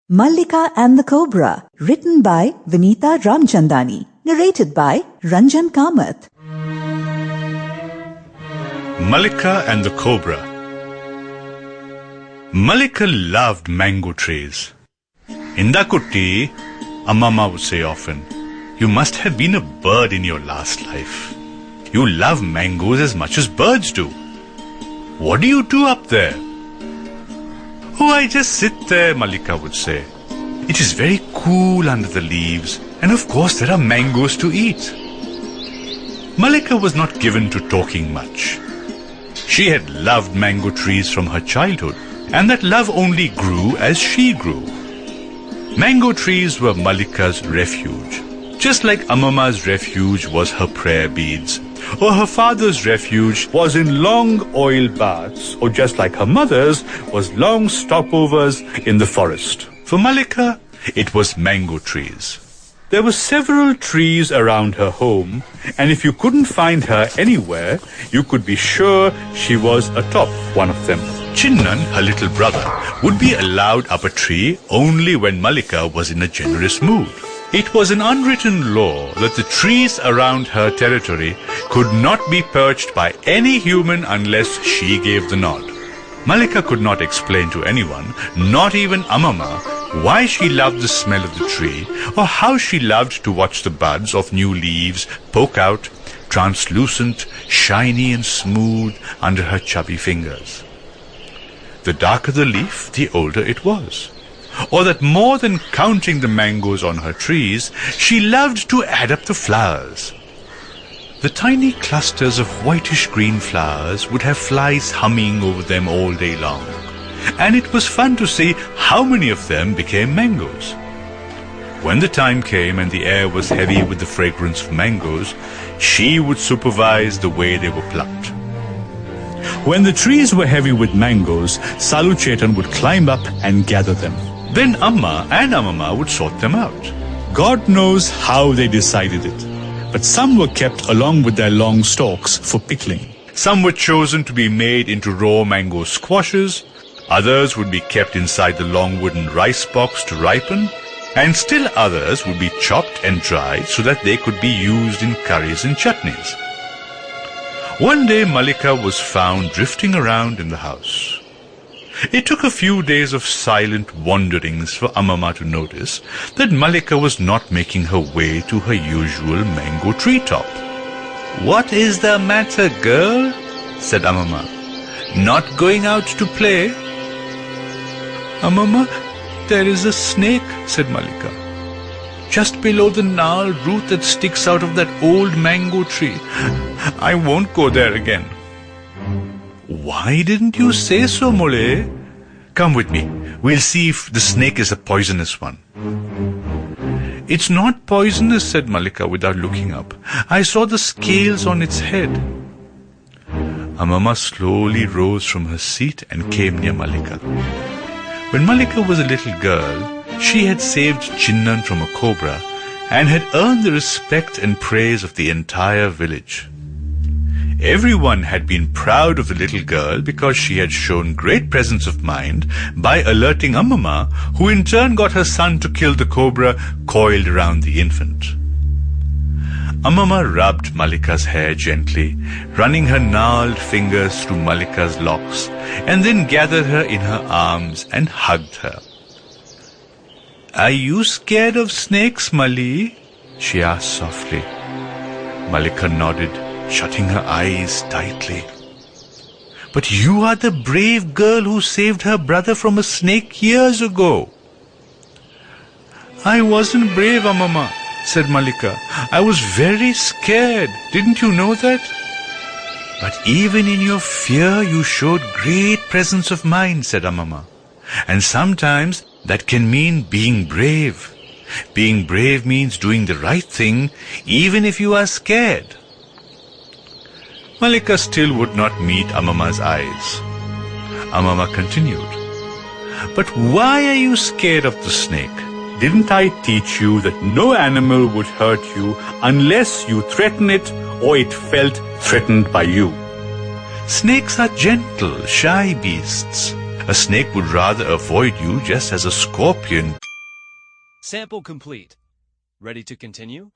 Mallika and the Cobra, written by Vinita Ramchandani, narrated by Ranjan Kamath. Mallika and the Cobra. Mallika loved mango trees. Indakutti, Ammamma would say often, you must have been a bird in your last life. You love mangoes as much as birds do. What do you do up there? Oh, I just sit there, Mallika would say. It is very cool under the leaves, and of course there are mangoes to eat. Mallika was not given to talking much. She had loved mango trees from her childhood, and that love only grew as she grew. Mango trees were Mallika's refuge, just like Ammamma's refuge was her prayer beads, or her father's refuge was in long oil baths, or just like her mother's was long stopovers in the forest. For Mallika, it was mango trees. There were several trees around her home, and if you couldn't find her anywhere, you could be sure she was atop one of them. Chinnan, her little brother, would be allowed up a tree only when Mallika was in a generous mood. It was an unwritten law that the trees around her territory could not be perched by any human unless she gave the nod. Mallika could not explain to anyone, not even Ammamma, why she loved the smell of the tree or how she loved to watch the buds of new leaves poke out, translucent, shiny and smooth under her chubby fingers. The darker the leaf, the older it was. Or that more than counting the mangoes on her trees, she loved to add up the flowers. The tiny clusters of whitish-green flowers would have flies humming over them all day long, and it was fun to see how many of them became mangoes. When the time came and the air was heavy with the fragrance of mangoes, she would supervise the way they were plucked. When the trees were heavy with mangoes, Salu Chetan would climb up and gather them. Then Amma and Ammamma would sort them out. God knows how they decided it, but some were kept along with their long stalks for pickling. Some were chosen to be made into raw mango squashes, others would be kept inside the long wooden rice box to ripen, and still others would be chopped and dried so that they could be used in curries and chutneys. One day Mallika was found drifting around in the house. It took a few days of silent wanderings for Ammamma to notice that Mallika was not making her way to her usual mango treetop. "What is the matter, girl?" said Ammamma. "Not going out to play?" "Ammamma, there is a snake," said Mallika, "just below the gnarled root that sticks out of that old mango tree. I won't go there again." "Why didn't you say so, Mole? Come with me. We'll see if the snake is a poisonous one." "It's not poisonous," said Mallika without looking up. "I saw the scales on its head." Ammamma slowly rose from her seat and came near Mallika. When Mallika was a little girl, she had saved Chinnan from a cobra and had earned the respect and praise of the entire village. Everyone had been proud of the little girl because she had shown great presence of mind by alerting Ammamma, who in turn got her son to kill the cobra coiled around the infant. Ammamma rubbed Mallika's hair gently, running her gnarled fingers through Mallika's locks, and then gathered her in her arms and hugged her. "Are you scared of snakes, Malli?" she asked softly. Mallika nodded, shutting her eyes tightly. "But you are the brave girl who saved her brother from a snake years ago." "I wasn't brave, Ammamma," said Mallika. "I was very scared. Didn't you know that?" "But even in your fear you showed great presence of mind," said Ammamma. "And sometimes that can mean being brave. Being brave means doing the right thing even if you are scared." Mallika still would not meet Ammamma's eyes. Ammamma continued, "But why are you scared of the snake? Didn't I teach you that no animal would hurt you unless you threaten it or it felt threatened by you? Snakes are gentle, shy beasts. A snake would rather avoid you just as a scorpion. Sample complete. Ready to continue?